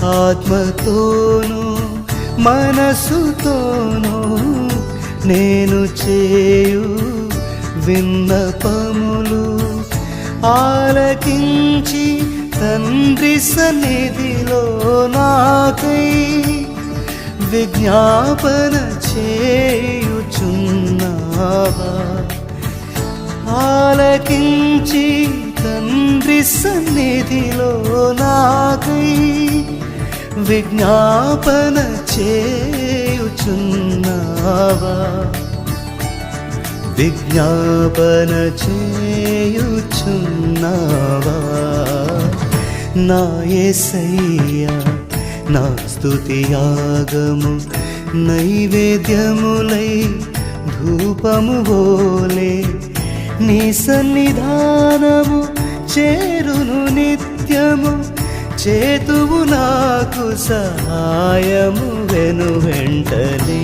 ఆత్మతోను మనసుతోను నేను చేయు విన్నపములు ఆలకించి తండ్రి సన్నిధిలో నాకై విజ్ఞాపన చేయుచున్నావా? ఆలకించి తండ్రి సన్నిధిలో నాకై విజ్ఞాపన చేయుచున్నావా? విజ్ఞాపన చేయుచున్నావా? నా యేసయ్యా నా స్తుతియాగము నైవేద్యములై ధూపము వోలే నీ సన్నిధానము చేరును నిత్యము. చేతువు నాకు సహాయము వెను వెంటనే